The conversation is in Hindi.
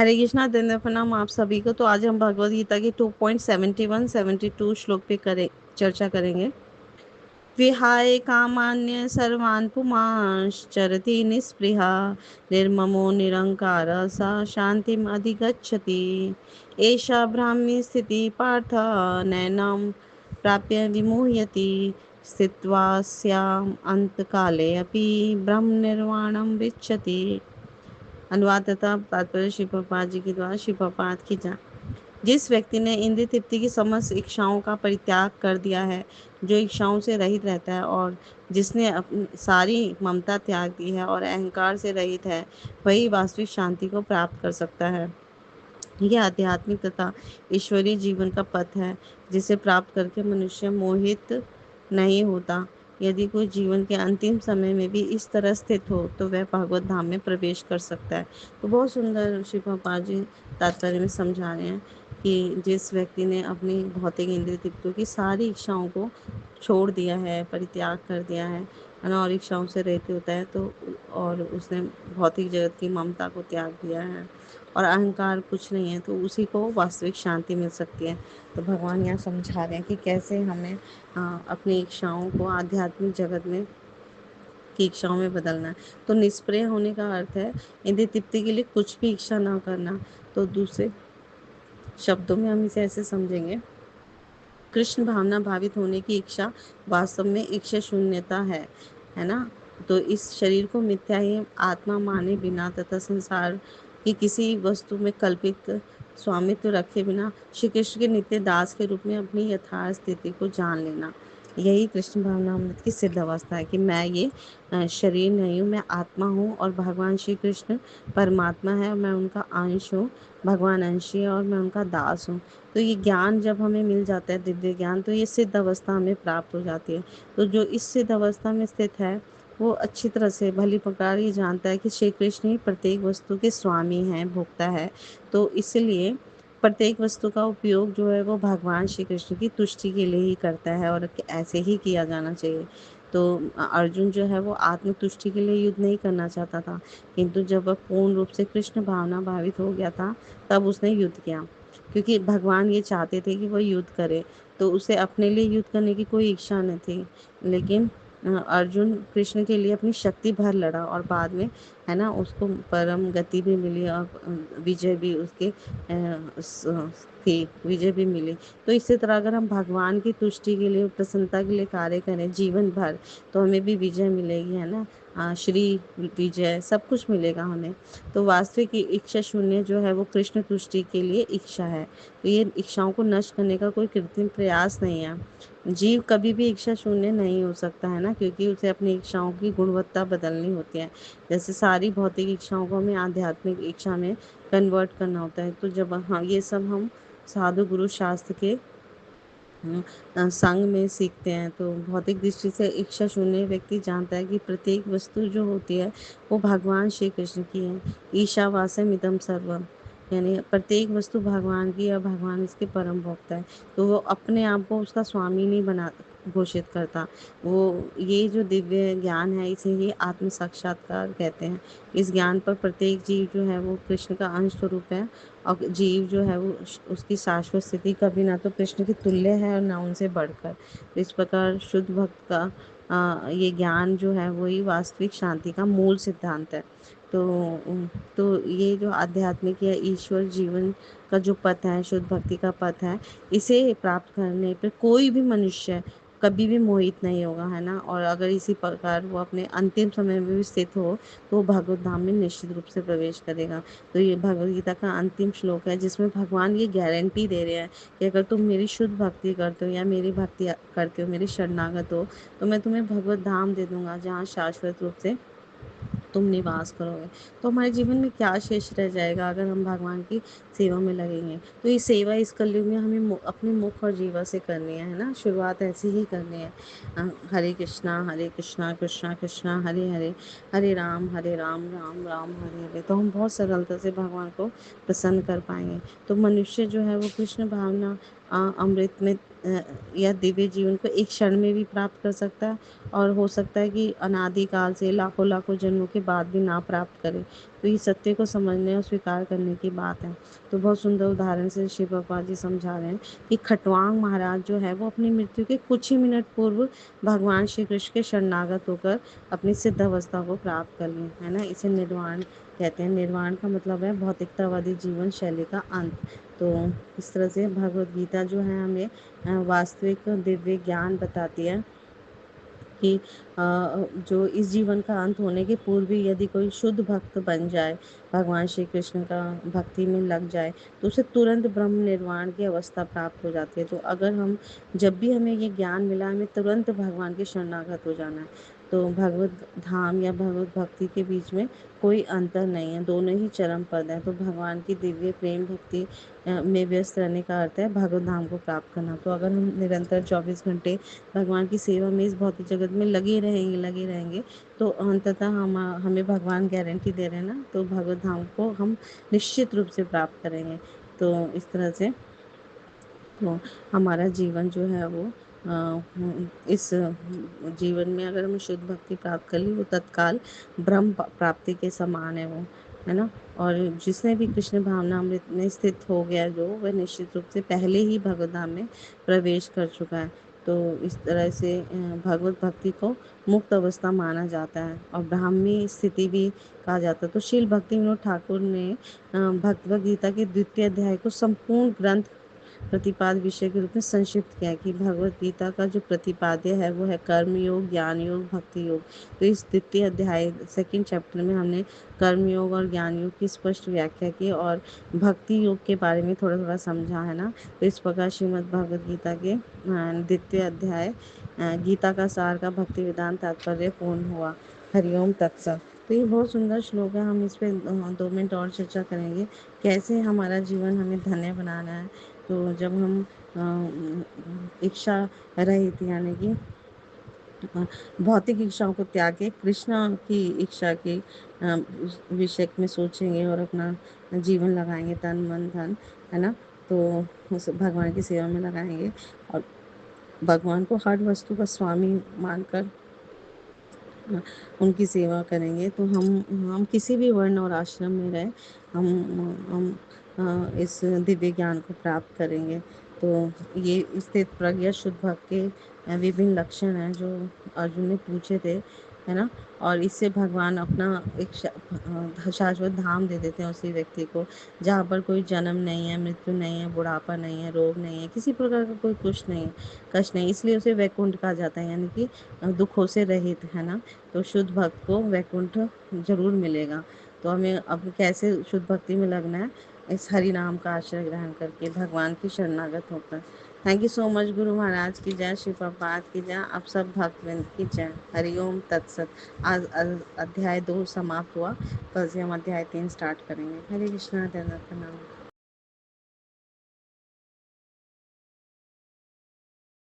हरे कृष्णा दिन प्रणाम आप सभी को। तो आज हम भगवद गीता के 2.71 72 श्लोक पे चर्चा करेंगे। विहाय कामान्य सर्वान् पुमांश्चरति निःस्पृहा निर्ममो निरंकार सा शांतिम अधिगच्छति। एषा ब्राह्मी स्थिति पार्थ नैनां प्राप्य विमुह्यति स्थित्वा स्याम् अंतकाले अपि ब्रह्म निर्वाणं विच्छति। अनुवाद तथा तात्पर्य श्री प्रभुपाद जी के द्वारा। श्री प्रभुपाद की जा जिस व्यक्ति ने इंद्रिय तृप्ति की समस्त इच्छाओं का परित्याग कर दिया है, जो इच्छाओं से रहित रहता है और जिसने अपनी सारी ममता त्याग दी है और अहंकार से रहित है, वही वास्तविक शांति को प्राप्त कर सकता है। यह आध्यात्मिक तथा ईश्वरीय जीवन का पथ है, जिसे प्राप्त करके मनुष्य मोहित नहीं होता। यदि कोई जीवन के अंतिम समय में भी इस तरह स्थित हो तो वह भगवत धाम में प्रवेश कर सकता है। तो बहुत सुंदर श्री प्रभुपाद जी तात्पर्य में समझा रहे हैं कि जिस व्यक्ति ने अपनी भौतिक इंद्रिय तृप्तियों की सारी इच्छाओं को छोड़ दिया है, परित्याग कर दिया है ना, और इच्छाओं से रहित होता है, तो और उसने भौतिक जगत की ममता को त्याग दिया है और अहंकार कुछ नहीं है, तो उसी को वास्तविक शांति मिल सकती है। तो भगवान यहाँ समझा रहे हैं कि कैसे हमें अपनी इच्छाओं को आध्यात्मिक जगत में की इच्छाओं में बदलना है। तो निष्प्रिय होने का अर्थ है इंद्रिय तृप्ति के लिए कुछ भी इच्छा ना करना। तो दूसरे शब्दों में हम इसे ऐसे समझेंगे, कृष्ण भावना भावित होने की इच्छा वास्तव में इच्छा शून्यता है ना। तो इस शरीर को मिथ्या ही आत्मा माने बिना तथा संसार की किसी वस्तु में कल्पित स्वामित्व रखे बिना श्री कृष्ण के नित्य दास के रूप में अपनी यथार्थ स्थिति को जान लेना, यही कृष्ण भावनामृत की सिद्ध अवस्था है कि मैं ये शरीर नहीं हूँ, मैं आत्मा हूँ और भगवान श्री कृष्ण परमात्मा है और मैं उनका अंश हूँ, भगवान अंशी है और मैं उनका दास हूँ। तो ये ज्ञान जब हमें मिल जाता है, दिव्य ज्ञान, तो ये सिद्ध अवस्था हमें प्राप्त हो जाती है। तो जो इस सिद्ध अवस्था में स्थित है वो अच्छी तरह से भली प्रकार ये जानता है कि श्री कृष्ण ही प्रत्येक वस्तु के स्वामी हैं, भोक्ता है। तो इसलिए प्रत्येक वस्तु का उपयोग जो है वो भगवान श्री कृष्ण की तुष्टि के लिए ही करता है और ऐसे ही किया जाना चाहिए। तो अर्जुन जो है वो आत्म तुष्टि के लिए युद्ध नहीं करना चाहता था, किंतु जब वह पूर्ण रूप से कृष्ण भावना भावित हो गया था तब उसने युद्ध किया, क्योंकि भगवान ये चाहते थे कि वह युद्ध करे। तो उसे अपने लिए युद्ध करने की कोई इच्छा नहीं थी, लेकिन अर्जुन कृष्ण के लिए अपनी शक्ति भर लड़ा और बाद में है ना उसको परम गति भी मिली और विजय भी उसके थी, विजय भी मिली। तो इसी तरह अगर हम भगवान की तुष्टि के लिए, प्रसन्नता के लिए कार्य करें जीवन भर, तो हमें भी विजय मिलेगी, है ना। श्री विजय सब कुछ मिलेगा हमें। तो वास्तविक इच्छा शून्य जो है वो कृष्ण तुष्टि के लिए इच्छा है। तो ये इच्छाओं को नष्ट करने का कोई कृत्रिम प्रयास नहीं है। जीव कभी भी इच्छा शून्य नहीं हो सकता, है ना, क्योंकि उसे अपनी इच्छाओं की गुणवत्ता बदलनी होती है। जैसे सारी भौतिक इच्छाओं को हमें आध्यात्मिक इच्छा में कन्वर्ट करना होता है। तो जब हाँ ये सब हम साधु गुरु शास्त्र के संग में सीखते हैं, तो भौतिक दृष्टि से इच्छा शून्य व्यक्ति जानता है कि प्रत्येक वस्तु जो होती है वो भगवान श्री कृष्ण की है। ईशावास्यम इदम सर्वम, यानी प्रत्येक वस्तु भगवान की और भगवान इसके परम भक्त है। तो वो अपने आप को उसका स्वामी नहीं बना घोषित करता। वो ये जो दिव्य ज्ञान है इसे ही आत्म साक्षात्कार कहते हैं। इस ज्ञान पर प्रत्येक जीव जो है वो कृष्ण का अंश स्वरूप है और जीव जो है वो उसकी शाश्वत स्थिति कभी ना तो कृष्ण की तुल्य है और ना उनसे बढ़कर। तो इस प्रकार शुद्ध भक्त का ये ज्ञान जो है वही वास्तविक शांति का मूल सिद्धांत है। तो ये जो आध्यात्मिक या ईश्वर जीवन का जो पथ है, शुद्ध भक्ति का पथ है, इसे प्राप्त करने पे कोई भी मनुष्य कभी भी मोहित नहीं होगा, है ना। और अगर इसी प्रकार वो अपने अंतिम समय में भी स्थित हो तो वो भगवत धाम में निश्चित रूप से प्रवेश करेगा। तो ये भगवद गीता का अंतिम श्लोक है जिसमें भगवान ये गारंटी दे रहे हैं कि अगर तुम मेरी शुद्ध भक्ति करते हो या मेरी भक्ति करते हो, मेरे शरणागत हो, तो मैं तुम्हें भगवत धाम दे दूंगा जहाँ शाश्वत रूप से तुम निवास करोगे। तो हमारे जीवन में क्या शेष रह जाएगा अगर हम भगवान की सेवा में लगेंगे। तो ये सेवा इस कलयुग में हमें अपने मुख और जीवा से करनी है ना, शुरुआत ऐसी ही करनी है। हरे कृष्णा कृष्णा कृष्णा हरे हरे, हरे राम राम राम हरे हरे। तो हम बहुत सरलता से भगवान को प्रसन्न कर पाएंगे। तो मनुष्य जो है वो कृष्ण भावना अमृत में या दिव्य जीवन को एक क्षण में भी प्राप्त कर सकता है, और हो सकता है कि अनादिकाल से लाखों लाखों जन्मों के बाद भी ना प्राप्त करे। तो ये सत्य को समझने और स्वीकार करने की बात है। तो बहुत सुंदर उदाहरण से शिव बाबा जी समझा रहे हैं कि खटवांग महाराज जो है वो अपनी मृत्यु के कुछ ही मिनट पूर्व भगवान श्री कृष्ण के शरणागत होकर अपनी सिद्ध अवस्था को प्राप्त कर लिए, है ना। इसे निर्वाण कहते हैं। निर्वाण का मतलब है भौतिकतावादी जीवन शैली का अंत। तो इस तरह से भगवत गीता जो है हमें वास्तविक दिव्य ज्ञान बताती है कि जो इस जीवन का अंत होने के पूर्व भी यदि कोई शुद्ध भक्त बन जाए, भगवान श्री कृष्ण का भक्ति में लग जाए, तो उसे तुरंत ब्रह्म निर्वाण की अवस्था प्राप्त हो जाती है। तो अगर हम जब भी हमें ये ज्ञान मिला, हमें तुरंत भगवान के शरणागत हो जाना है। तो भगवत धाम या भगवत भक्ति के बीच में कोई अंतर नहीं है, दोनों ही चरम पद हैं। तो भगवान की दिव्य प्रेम भक्ति में व्यस्त रहने का अर्थ है भगवत धाम को प्राप्त करना। तो अगर हम निरंतर 24 घंटे भगवान की सेवा में इस भौतिक जगत में लगे रहेंगे, तो अंततः हमें भगवान गारंटी दे रहे हैं ना, तो भगवत धाम को हम निश्चित रूप से प्राप्त करेंगे। तो इस तरह से तो हमारा जीवन जो है वो इस जीवन में अगर हम शुद्ध भक्ति प्राप्त कर ली, वो तत्काल ब्रह्म प्राप्ति के समान है वो, है ना। और जिसने भी कृष्ण भावना अमृत में स्थित हो गया, जो वह निश्चित रूप से पहले ही भगवत धाम में प्रवेश कर चुका है। तो इस तरह से भगवत भक्ति को मुक्त अवस्था माना जाता है और ब्राह्मी स्थिति भी कहा जाता है। तो श्रील भक्ति विनोद ठाकुर ने भगवद गीता के द्वितीय अध्याय को संपूर्ण ग्रंथ प्रतिपाद विषय के रूप में संक्षिप्त किया कि भगवत गीता का जो प्रतिपाद्य है वो है कर्म योग, ज्ञान योग, भक्ति योग। तो इस द्वितीय अध्याय सेकंड चैप्टर में हमने कर्म योग और ज्ञान योग की स्पष्ट व्याख्या की और भक्ति योग के बारे में थोड़ा थोड़ा समझा, है ना। तो इस प्रकार श्रीमद् भगवत गीता के द्वितीय अध्याय गीता का सार का भक्ति विधान तात्पर्य पूर्ण हुआ। हरिओम तत्सत। तो ये बहुत सुंदर श्लोक है, हम इस पे 2 मिनट और चर्चा करेंगे, कैसे हमारा जीवन हमें धन्य बनाना है। तो जब हम इच्छा रहित, यानी कि भौतिक इच्छाओं को त्याग के कृष्णा की इच्छा के विषय में सोचेंगे और अपना जीवन लगाएंगे, तन मन धन, है ना। तो उस भगवान की सेवा में लगाएंगे और भगवान को हर वस्तु का स्वामी मानकर उनकी सेवा करेंगे, तो हम किसी भी वर्ण और आश्रम में रहे, हम इस दिव्य ज्ञान को प्राप्त करेंगे। तो ये स्थित प्रज्ञा शुद्ध भक्त के विभिन्न लक्षण हैं जो अर्जुन ने पूछे थे, है ना। और इससे भगवान अपना एक शाश्वत धाम दे देते हैं उसी व्यक्ति को, जहाँ पर कोई जन्म नहीं है, मृत्यु नहीं है, बुढ़ापा नहीं है, रोग नहीं है, किसी प्रकार का कोई कुछ नहीं है, कष्ट नहीं। इसलिए उसे वैकुंठ कहा जाता है, यानी कि दुखों से रहित, है ना। तो शुद्ध भक्त को वैकुंठ जरूर मिलेगा। तो हमें अब कैसे शुद्ध भक्ति में लगना है, इस हरि नाम का आश्रय ग्रहण करके भगवान की शरणागत होकर। Thank you so much. Guru Maharaj की जय, श्री प्रभुपाद की जय, आप सब भक्तवृंद की जय। हरिओम तत्सत। आज अध्याय 2 समाप्त हुआ, कल से हम अध्याय 3 स्टार्ट करेंगे। हरे कृष्णा, धन्यवाद, प्रणाम।